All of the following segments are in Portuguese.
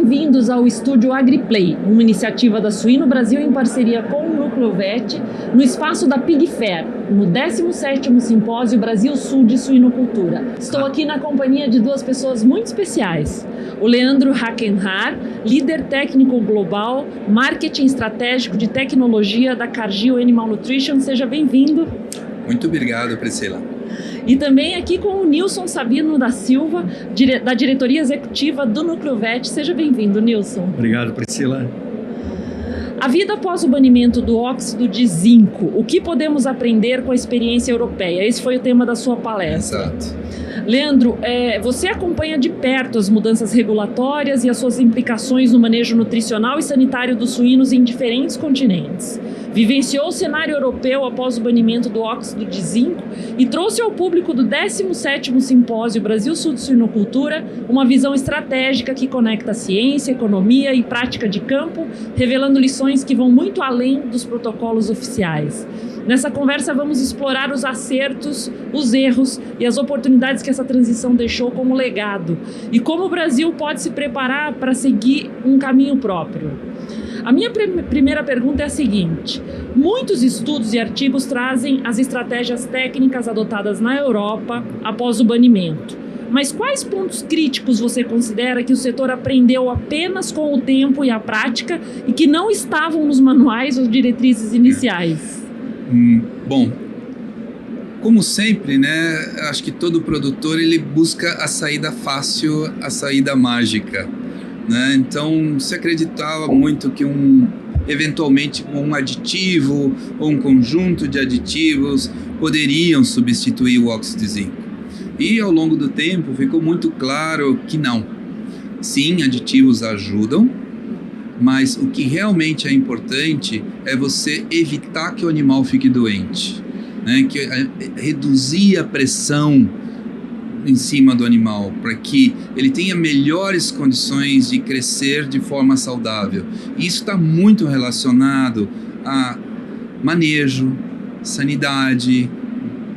bem-vindos ao Estúdio AgriPlay, uma iniciativa da Suíno Brasil em parceria com o Núcleo Vet, no espaço da Pig Fair, no 17º Simpósio Brasil-Sul de Suinocultura. Estou aqui na companhia de duas pessoas muito especiais. O Leandro Hackenhar, líder técnico global, marketing estratégico de tecnologia da Cargill Animal Nutrition. Seja bem-vindo. Muito obrigado, Priscila. E também aqui com o Nilson Sabino da Silva, da diretoria executiva do Núcleo Vet. Seja bem-vindo, Nilson. Obrigado, Priscila. A vida após o banimento do óxido de zinco. O que podemos aprender com a experiência europeia? Esse foi o tema da sua palestra. Exato. Leandro, você acompanha de perto as mudanças regulatórias e as suas implicações no manejo nutricional e sanitário dos suínos em diferentes continentes. Vivenciou o cenário europeu após o banimento do óxido de zinco e trouxe ao público do 17º Simpósio Brasil-Sul de Suinocultura uma visão estratégica que conecta ciência, economia e prática de campo, revelando lições que vão muito além dos protocolos oficiais. Nessa conversa vamos explorar os acertos, os erros e as oportunidades que essa transição deixou como legado e como o Brasil pode se preparar para seguir um caminho próprio. A minha primeira pergunta é a seguinte: muitos estudos e artigos trazem as estratégias técnicas adotadas na Europa após o banimento. Mas quais pontos críticos você considera que o setor aprendeu apenas com o tempo e a prática e que não estavam nos manuais ou diretrizes iniciais? Bom, como sempre, né, acho que todo produtor ele busca a saída fácil, a saída mágica, né? Então se acreditava muito que eventualmente um aditivo ou um conjunto de aditivos poderiam substituir o óxido de zinco. E ao longo do tempo ficou muito claro que não. Sim, aditivos ajudam, mas o que realmente é importante é você evitar que o animal fique doente, né? Reduzir a pressão em cima do animal, para que ele tenha melhores condições de crescer de forma saudável. E isso está muito relacionado a manejo, sanidade,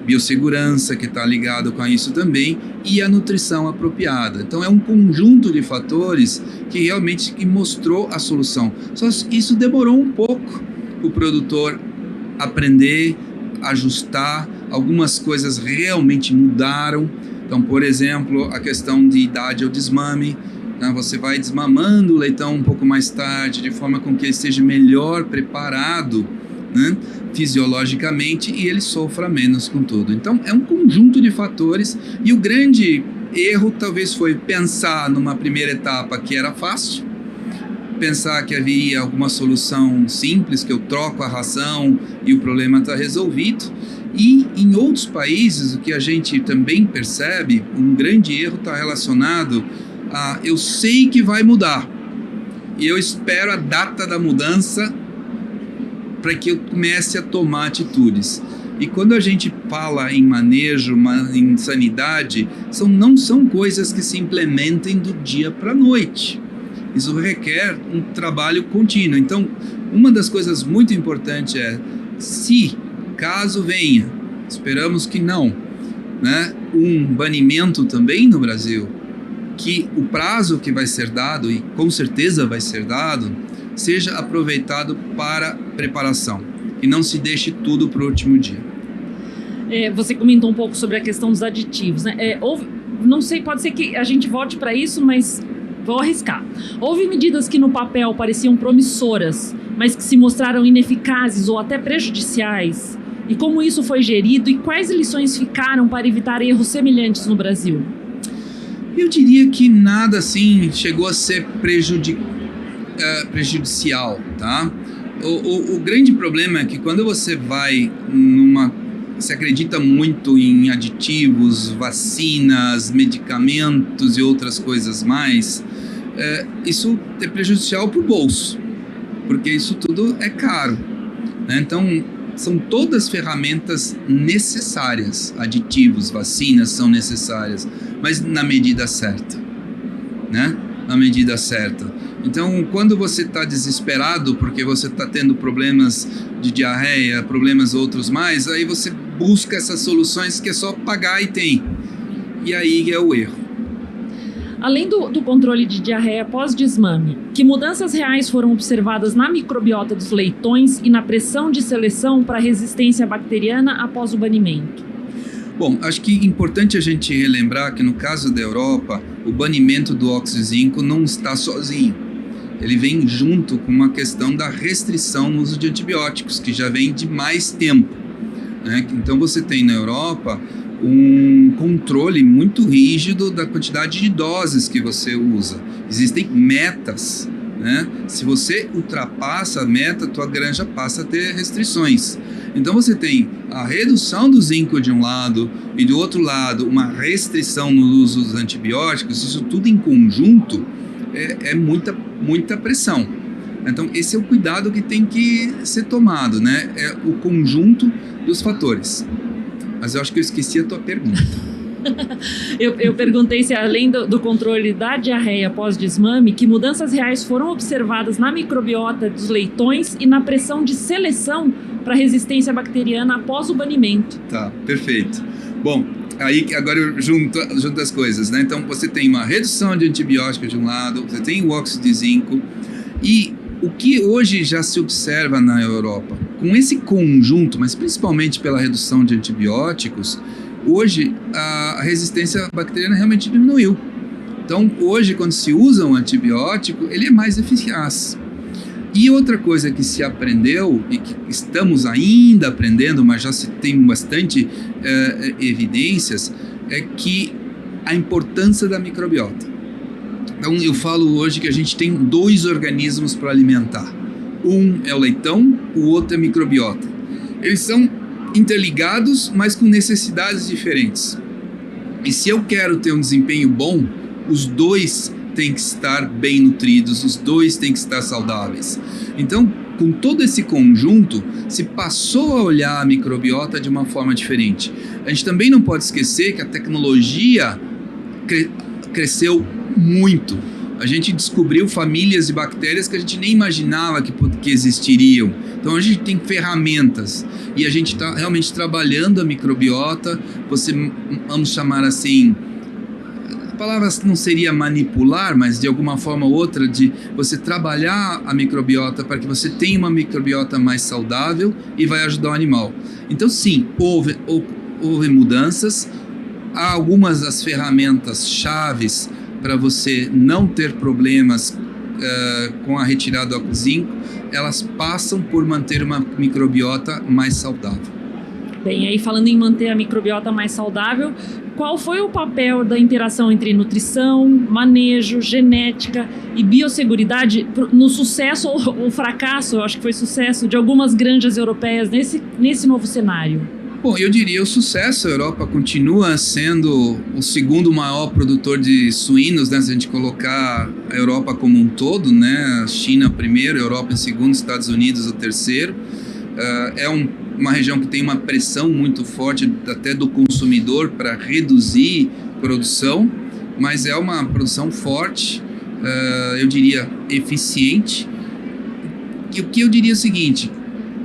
biossegurança, que está ligado com isso também, e a nutrição apropriada. Então é um conjunto de fatores que realmente mostrou a solução. Só isso demorou um pouco o produtor aprender, ajustar, algumas coisas realmente mudaram. Então, por exemplo, a questão de idade ao desmame, né? Você vai desmamando o leitão um pouco mais tarde, de forma com que ele esteja melhor preparado, né, fisiologicamente, e ele sofra menos com tudo. Então é um conjunto de fatores, e o grande erro talvez foi pensar numa primeira etapa que era fácil, pensar que haveria alguma solução simples, que eu troco a ração e o problema está resolvido. E em outros países o que a gente também percebe, um grande erro está relacionado a eu sei que vai mudar e eu espero a data da mudança para que eu comece a tomar atitudes. E quando a gente fala em manejo, em sanidade, não são coisas que se implementem do dia para a noite. Isso requer um trabalho contínuo. Então, uma das coisas muito importantes é, caso venha, esperamos que não, né, um banimento também no Brasil, que o prazo que vai ser dado, e com certeza vai ser dado, seja aproveitado para preparação e não se deixe tudo para o último dia. Você comentou um pouco sobre a questão dos aditivos, né? Não sei, pode ser que a gente volte para isso, mas vou arriscar. Houve medidas que no papel pareciam promissoras, mas que se mostraram ineficazes ou até prejudiciais. E como isso foi gerido e quais lições ficaram para evitar erros semelhantes no Brasil? Eu diria que nada assim chegou a ser prejudicial, tá? O grande problema é que quando você vai você acredita muito em aditivos, vacinas, medicamentos e outras coisas mais, isso é prejudicial para o bolso, porque isso tudo é caro, né? Então são todas ferramentas necessárias, aditivos, vacinas são necessárias, mas na medida certa, né? Na medida certa. Então, quando você está desesperado porque você está tendo problemas de diarreia, problemas outros mais, aí você busca essas soluções que é só pagar e tem. E aí é o erro. Além do controle de diarreia pós-desmame, que mudanças reais foram observadas na microbiota dos leitões e na pressão de seleção para resistência bacteriana após o banimento? Bom, acho que é importante a gente relembrar que no caso da Europa, o banimento do óxido de zinco não está sozinho. Ele vem junto com uma questão da restrição no uso de antibióticos, que já vem de mais tempo, né? Então você tem na Europa um controle muito rígido da quantidade de doses que você usa. Existem metas, né? Se você ultrapassa a meta, tua granja passa a ter restrições. Então você tem a redução do zinco de um lado e do outro lado uma restrição no uso dos antibióticos. Isso tudo em conjunto é muita pressão. Então esse é o cuidado que tem que ser tomado, né? É o conjunto dos fatores. Mas eu acho que eu esqueci a tua pergunta. eu perguntei se além do controle da diarreia pós-desmame, que mudanças reais foram observadas na microbiota dos leitões e na pressão de seleção para resistência bacteriana após o banimento. Tá, perfeito. Bom, aí agora eu junto as coisas, né? Então você tem uma redução de antibióticos de um lado, você tem o óxido de zinco e o que hoje já se observa na Europa, com esse conjunto, mas principalmente pela redução de antibióticos, hoje a resistência bacteriana realmente diminuiu. Então hoje quando se usa um antibiótico, ele é mais eficaz. E outra coisa que se aprendeu e que estamos ainda aprendendo, mas já se tem bastante evidências, é que a importância da microbiota. Então eu falo hoje que a gente tem 2 organismos para alimentar. Um é o leitão, o outro é a microbiota. Eles são interligados, mas com necessidades diferentes. E se eu quero ter um desempenho bom, os 2 têm que estar bem nutridos, os 2 têm que estar saudáveis. Então, com todo esse conjunto, se passou a olhar a microbiota de uma forma diferente. A gente também não pode esquecer que a tecnologia cresceu muito. A gente descobriu famílias de bactérias que a gente nem imaginava que existiriam. Então a gente tem ferramentas e a gente está realmente trabalhando a microbiota. Vamos chamar assim, a palavra não seria manipular, mas de alguma forma ou outra de você trabalhar a microbiota para que você tenha uma microbiota mais saudável e vai ajudar o animal. Então sim, houve mudanças. Há algumas das ferramentas chaves para você não ter problemas com a retirada do óxido de zinco, elas passam por manter uma microbiota mais saudável. Bem, aí falando em manter a microbiota mais saudável, qual foi o papel da interação entre nutrição, manejo, genética e biosseguridade no sucesso ou fracasso, eu acho que foi sucesso, de algumas granjas europeias nesse novo cenário? Bom, eu diria o sucesso. A Europa continua sendo o segundo maior produtor de suínos, né? Se a gente colocar a Europa como um todo, né? A China primeiro, a Europa em segundo, Estados Unidos o terceiro. É uma região que tem uma pressão muito forte até do consumidor para reduzir produção, mas é uma produção forte, eu diria eficiente. E o que eu diria é o seguinte: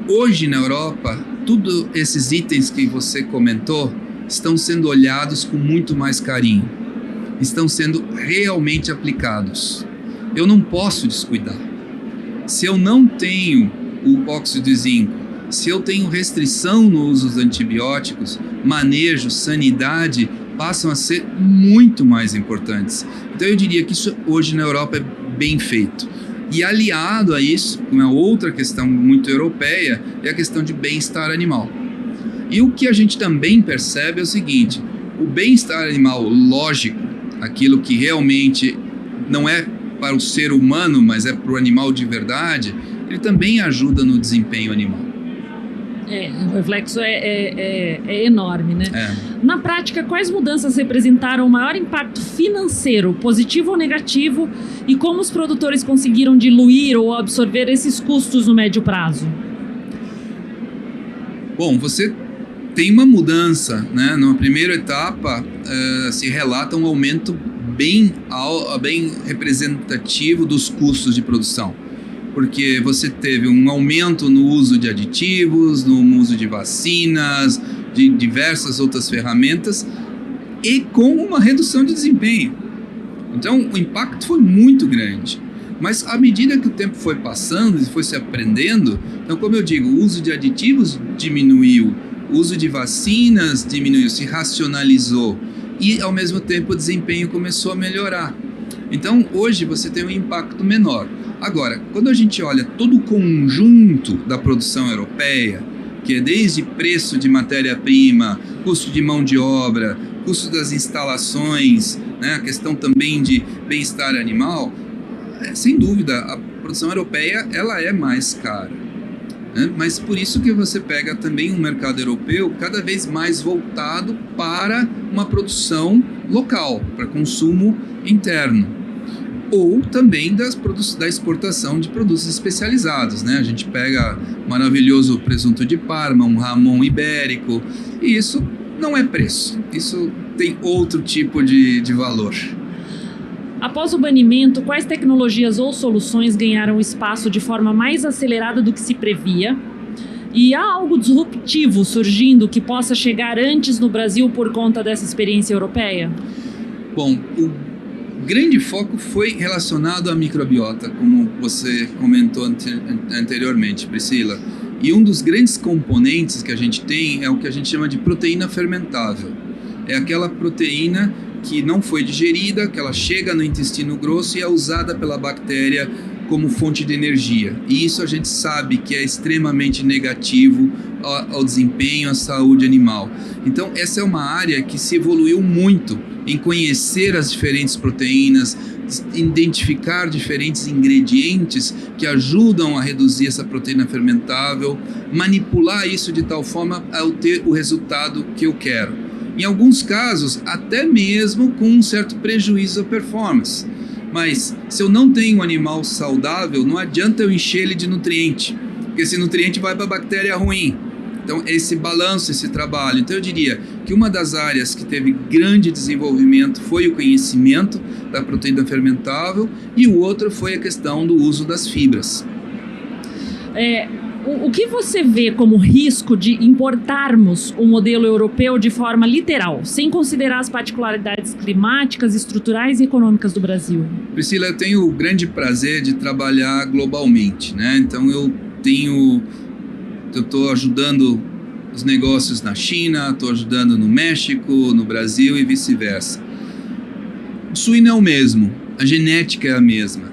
hoje na Europa, todos esses itens que você comentou estão sendo olhados com muito mais carinho, estão sendo realmente aplicados. Eu não posso descuidar. Se eu não tenho o óxido de zinco, se eu tenho restrição no uso dos antibióticos, manejo, sanidade passam a ser muito mais importantes. Então eu diria que isso hoje na Europa é bem feito. E aliado a isso, uma outra questão muito europeia, é a questão de bem-estar animal. E o que a gente também percebe é o seguinte: o bem-estar animal lógico, aquilo que realmente não é para o ser humano, mas é para o animal de verdade, ele também ajuda no desempenho animal. O reflexo é enorme, né? Na prática, quais mudanças representaram o maior impacto financeiro, positivo ou negativo, e como os produtores conseguiram diluir ou absorver esses custos no médio prazo? Bom, você tem uma mudança, né? Numa primeira etapa, se relata um aumento bem representativo dos custos de produção, porque você teve um aumento no uso de aditivos, no uso de vacinas, de diversas outras ferramentas, e com uma redução de desempenho. Então, o impacto foi muito grande. Mas à medida que o tempo foi passando e foi se aprendendo, então, como eu digo, o uso de aditivos diminuiu, o uso de vacinas diminuiu, se racionalizou e, ao mesmo tempo, o desempenho começou a melhorar. Então, hoje você tem um impacto menor. Agora, quando a gente olha todo o conjunto da produção europeia, que é desde preço de matéria-prima, custo de mão de obra, custo das instalações, né, a questão também de bem-estar animal, sem dúvida, a produção europeia ela é mais cara, né? Mas por isso que você pega também um mercado europeu cada vez mais voltado para uma produção local, para consumo interno, ou também da exportação de produtos especializados, né? A gente pega o maravilhoso presunto de Parma, um Ramon ibérico, e isso não é preço, isso tem outro tipo de valor. Após o banimento, quais tecnologias ou soluções ganharam espaço de forma mais acelerada do que se previa? E há algo disruptivo surgindo que possa chegar antes no Brasil por conta dessa experiência europeia? Bom, o grande foco foi relacionado à microbiota, como você comentou anteriormente, Priscila. E um dos grandes componentes que a gente tem é o que a gente chama de proteína fermentável. É aquela proteína que não foi digerida, que ela chega no intestino grosso e é usada pela bactéria como fonte de energia. E isso a gente sabe que é extremamente negativo ao desempenho, à saúde animal. Então, essa é uma área que se evoluiu muito em conhecer as diferentes proteínas, identificar diferentes ingredientes que ajudam a reduzir essa proteína fermentável, manipular isso de tal forma a ter o resultado que eu quero. Em alguns casos, até mesmo com um certo prejuízo à performance. Mas se eu não tenho um animal saudável, não adianta eu encher ele de nutriente, porque esse nutriente vai para a bactéria ruim. Então, esse balanço, esse trabalho. Então, eu diria que uma das áreas que teve grande desenvolvimento foi o conhecimento da proteína fermentável e o outro foi a questão do uso das fibras. O que você vê como risco de importarmos o modelo europeu de forma literal, sem considerar as particularidades climáticas, estruturais e econômicas do Brasil? Priscila, eu tenho o grande prazer de trabalhar globalmente, né? Então eu estou ajudando os negócios na China, estou ajudando no México, no Brasil e vice-versa. O suíno é o mesmo, a genética é a mesma,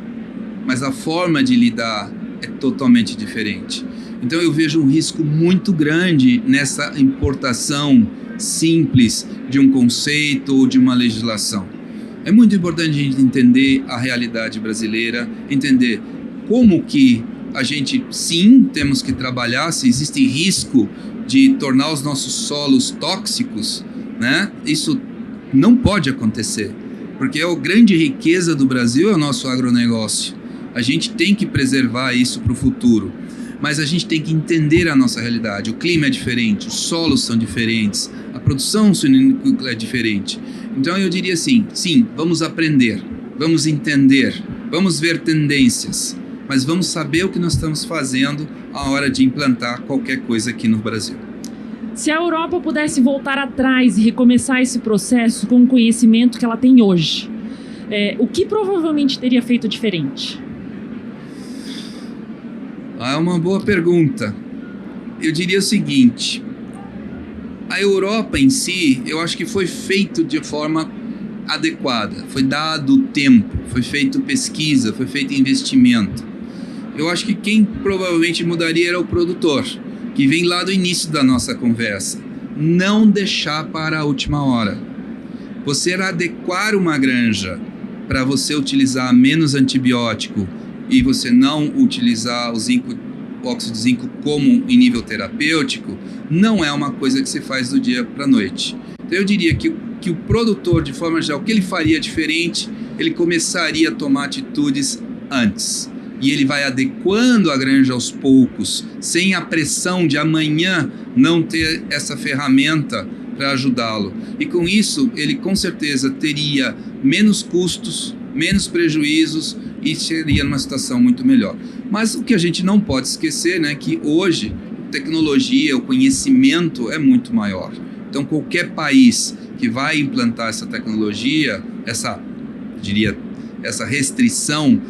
mas a forma de lidar é totalmente diferente. Então eu vejo um risco muito grande nessa importação simples de um conceito ou de uma legislação. É muito importante a gente entender a realidade brasileira, entender como que a gente, sim, temos que trabalhar, se existe risco de tornar os nossos solos tóxicos, né? Isso não pode acontecer, porque a grande riqueza do Brasil é o nosso agronegócio. A gente tem que preservar isso para o futuro. Mas a gente tem que entender a nossa realidade. O clima é diferente, os solos são diferentes, a produção suinocultura é diferente. Então eu diria assim, sim, vamos aprender, vamos entender, vamos ver tendências, mas vamos saber o que nós estamos fazendo à hora de implantar qualquer coisa aqui no Brasil. Se a Europa pudesse voltar atrás e recomeçar esse processo com o conhecimento que ela tem hoje, o que provavelmente teria feito diferente? É uma boa pergunta. Eu diria o seguinte, a Europa em si, eu acho que foi feito de forma adequada, foi dado tempo, foi feito pesquisa, foi feito investimento. Eu acho que quem provavelmente mudaria era o produtor, que vem lá do início da nossa conversa. Não deixar para a última hora. Você adequar uma granja para você utilizar menos antibiótico, e você não utilizar o óxido de zinco como em nível terapêutico, não é uma coisa que se faz do dia para a noite. Então eu diria que o produtor, de forma geral, o que ele faria diferente, ele começaria a tomar atitudes antes. E ele vai adequando a granja aos poucos, sem a pressão de amanhã não ter essa ferramenta para ajudá-lo. E com isso, ele com certeza teria menos custos, menos prejuízos, e seria numa situação muito melhor. Mas o que a gente não pode esquecer, né, que hoje a tecnologia, o conhecimento é muito maior. Então qualquer país que vai implantar essa tecnologia, essa diria, essa restrição,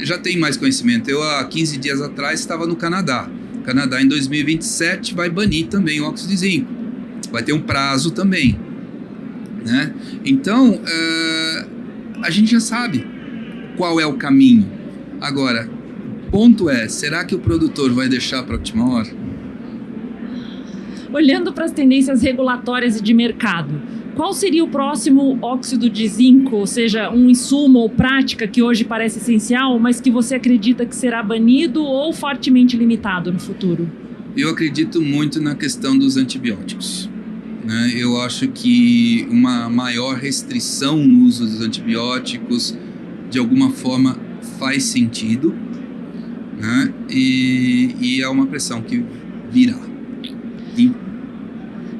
já tem mais conhecimento. Eu, há 15 dias atrás, estava no Canadá. O Canadá, em 2027, vai banir também o óxido de zinco. Vai ter um prazo também, né? Então, a gente já sabe qual é o caminho. Agora, o ponto é, será que o produtor vai deixar para a última hora? Olhando para as tendências regulatórias e de mercado, qual seria o próximo óxido de zinco, ou seja, um insumo ou prática que hoje parece essencial, mas que você acredita que será banido ou fortemente limitado no futuro? Eu acredito muito na questão dos antibióticos, né? Eu acho que uma maior restrição no uso dos antibióticos, de alguma forma, faz sentido, né? E é uma pressão que virá.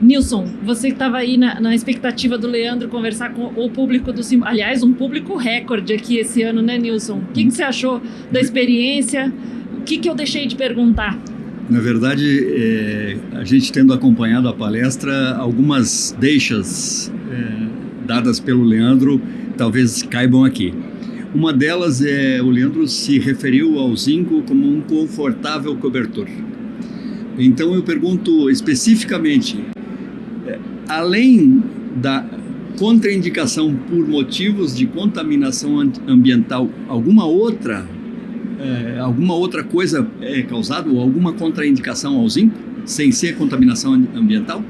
Nilson, você que estava aí na expectativa do Leandro conversar com o público do Simulcast, aliás, um público recorde aqui esse ano, né, Nilson? O que você achou da experiência? O que eu deixei de perguntar? Na verdade, a gente tendo acompanhado a palestra, algumas deixas dadas pelo Leandro talvez caibam aqui. Uma delas o Leandro se referiu ao zinco como um confortável cobertor. Então eu pergunto especificamente, além da contraindicação por motivos de contaminação ambiental, alguma outra coisa é causada ou alguma contraindicação ao zinco, sem ser contaminação ambiental?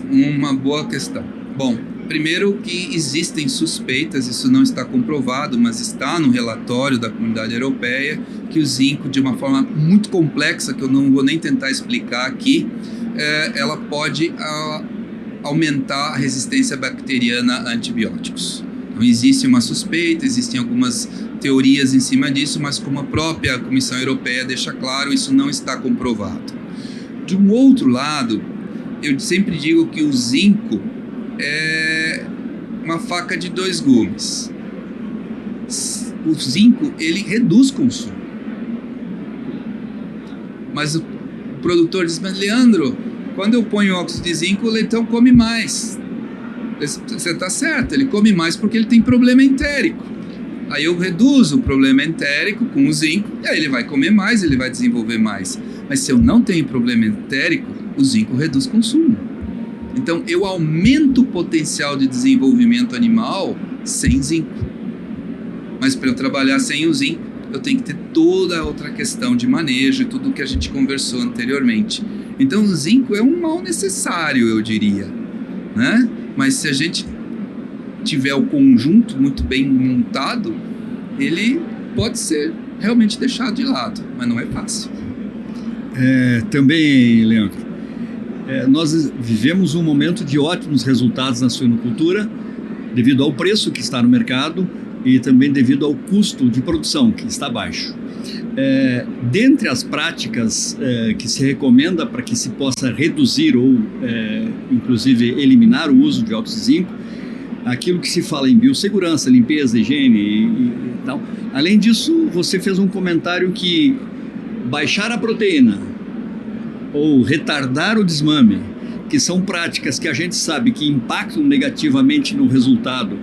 Uma boa questão. Bom, primeiro que existem suspeitas, isso não está comprovado, mas está no relatório da Comunidade Europeia, que o zinco, de uma forma muito complexa, que eu não vou nem tentar explicar aqui, ela pode aumentar a resistência bacteriana a antibióticos. Então, existe uma suspeita, existem algumas teorias em cima disso, mas como a própria Comissão Europeia deixa claro, isso não está comprovado. De um outro lado, eu sempre digo que o zinco é uma faca de dois gumes. O zinco, ele reduz consumo. Mas o produtor diz, mas Leandro, quando eu ponho óxido de zinco, o leitão come mais. Você está certo, ele come mais porque ele tem problema entérico. Aí eu reduzo o problema entérico com o zinco, e aí ele vai comer mais, ele vai desenvolver mais. Mas se eu não tenho problema entérico, o zinco reduz consumo. Então eu aumento o potencial de desenvolvimento animal sem zinco. Mas para eu trabalhar sem o zinco, eu tenho que ter toda a outra questão de manejo, tudo que a gente conversou anteriormente. Então o zinco é um mal necessário, eu diria, né? Mas se a gente tiver o conjunto muito bem montado, ele pode ser realmente deixado de lado, mas não é fácil. Também, Leandro, nós vivemos um momento de ótimos resultados na suinocultura, devido ao preço que está no mercado e também devido ao custo de produção, que está baixo. Dentre as práticas que se recomenda para que se possa reduzir ou, inclusive, eliminar o uso de óxido de zinco, aquilo que se fala em biossegurança, limpeza, higiene e tal. Além disso, você fez um comentário que baixar a proteína ou retardar o desmame, que são práticas que a gente sabe que impactam negativamente no resultado.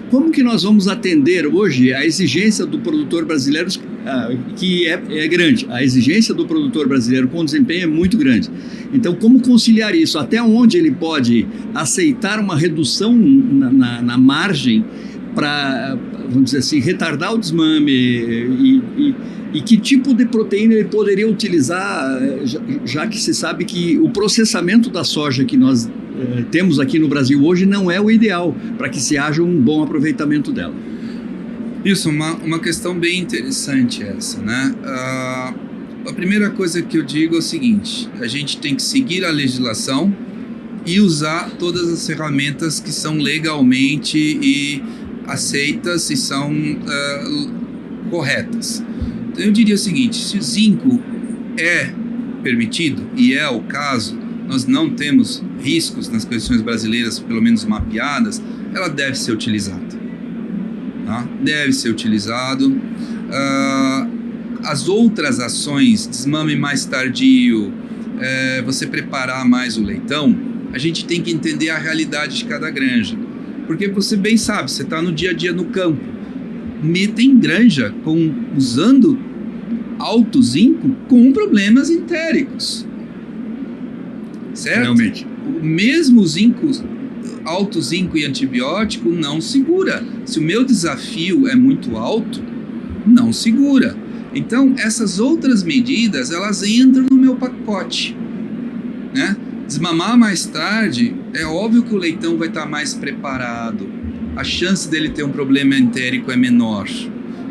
Como que nós vamos atender hoje a exigência do produtor brasileiro, que é grande? A exigência do produtor brasileiro com desempenho é muito grande. Então, como conciliar isso? Até onde ele pode aceitar uma redução na margem para, vamos dizer assim, retardar o desmame e que tipo de proteína ele poderia utilizar, já que se sabe que o processamento da soja que nós temos aqui no Brasil hoje não é o ideal para que se haja um bom aproveitamento dela. Isso, uma questão bem interessante essa, né? A primeira coisa que eu digo é o seguinte, a gente tem que seguir a legislação e usar todas as ferramentas que são legalmente aceitas e são corretas. Então eu diria o seguinte, se o zinco é permitido, e é o caso, nós não temos riscos nas condições brasileiras, pelo menos mapeadas, ela deve ser utilizada. Tá? Deve ser utilizado. As outras ações, desmame mais tardio, você preparar mais o leitão, a gente tem que entender a realidade de cada granja. Porque você bem sabe, você está no dia a dia no campo. metem granja usando alto zinco com problemas entéricos. Certo? Realmente. O mesmo zinco, alto zinco e antibiótico não segura. Se o meu desafio é muito alto, não segura. Então, essas outras medidas, elas entram no meu pacote, né? Desmamar mais tarde, é óbvio que o leitão vai estar mais preparado. A chance dele ter um problema entérico é menor.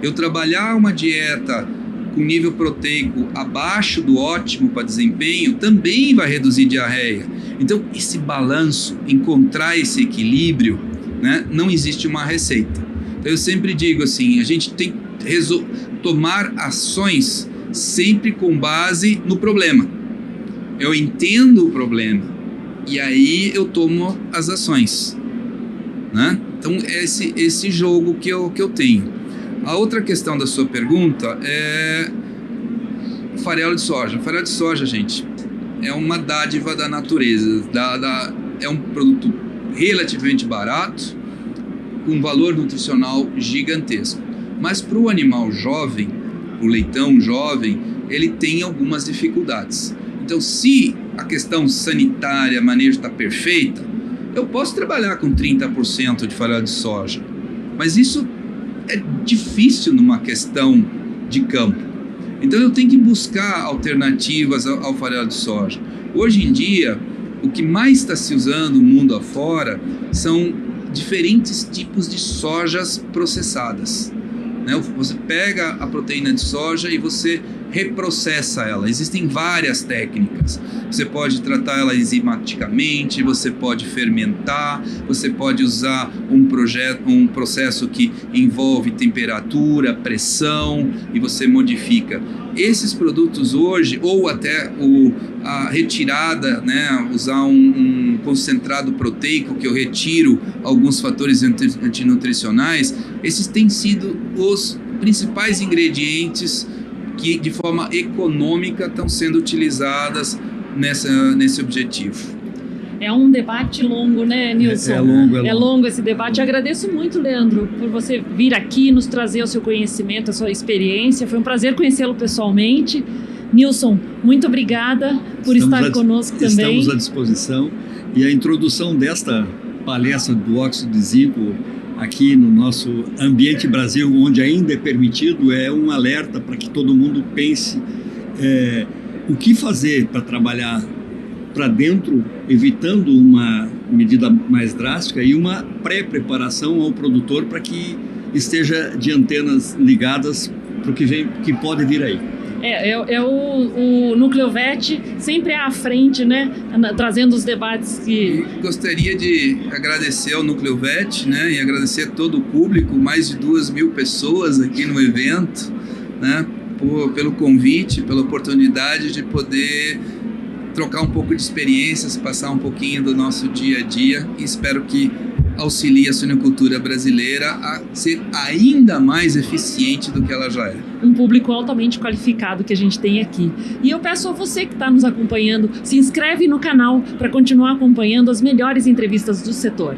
Eu trabalhar uma dieta com nível proteico abaixo do ótimo para desempenho também vai reduzir diarreia. Então, esse balanço, encontrar esse equilíbrio, né, não existe uma receita. Então, eu sempre digo assim, a gente tem que tomar ações sempre com base no problema. Eu entendo o problema e aí eu tomo as ações, né? Então, esse jogo que eu tenho. A outra questão da sua pergunta é o farelo de soja. O farelo de soja, gente, é uma dádiva da natureza. É um produto relativamente barato, com valor nutricional gigantesco. Mas para o animal jovem, o leitão jovem, ele tem algumas dificuldades. Então, se a questão sanitária, manejo está perfeita, eu posso trabalhar com 30% de farelo de soja. Mas isso é difícil numa questão de campo. Então eu tenho que buscar alternativas ao farelo de soja. Hoje em dia, o que mais está se usando no mundo afora são diferentes tipos de sojas processadas, né? Você pega a proteína de soja e você reprocessa ela. Existem várias técnicas. Você pode tratar ela enzimaticamente, você pode fermentar, você pode usar um processo que envolve temperatura, pressão e você modifica. Esses produtos hoje, ou até a retirada, né, usar um concentrado proteico que eu retiro alguns fatores antinutricionais, esses têm sido os principais ingredientes que de forma econômica estão sendo utilizadas nesse objetivo. É um debate longo, né, Nilson? É longo esse debate. Eu agradeço muito, Leandro, por você vir aqui nos trazer o seu conhecimento, a sua experiência. Foi um prazer conhecê-lo pessoalmente. Nilson, muito obrigada por estar conosco também. Estamos à disposição. E a introdução desta palestra do óxido de zinco aqui no nosso ambiente Brasil, onde ainda é permitido, é um alerta para que todo mundo pense o que fazer para trabalhar para dentro, evitando uma medida mais drástica e uma pré-preparação ao produtor para que esteja de antenas ligadas para o que pode vir aí. O Nucleovet sempre à frente, né, trazendo os debates que... Gostaria de agradecer ao Nucleovet, né, e agradecer a todo o público, mais de 2.000 pessoas aqui no evento, né, pelo convite, pela oportunidade de poder trocar um pouco de experiências, passar um pouquinho do nosso dia a dia, e espero que auxilie a suinocultura brasileira a ser ainda mais eficiente do que ela já é. Um público altamente qualificado que a gente tem aqui. E eu peço a você que está nos acompanhando, se inscreve no canal para continuar acompanhando as melhores entrevistas do setor.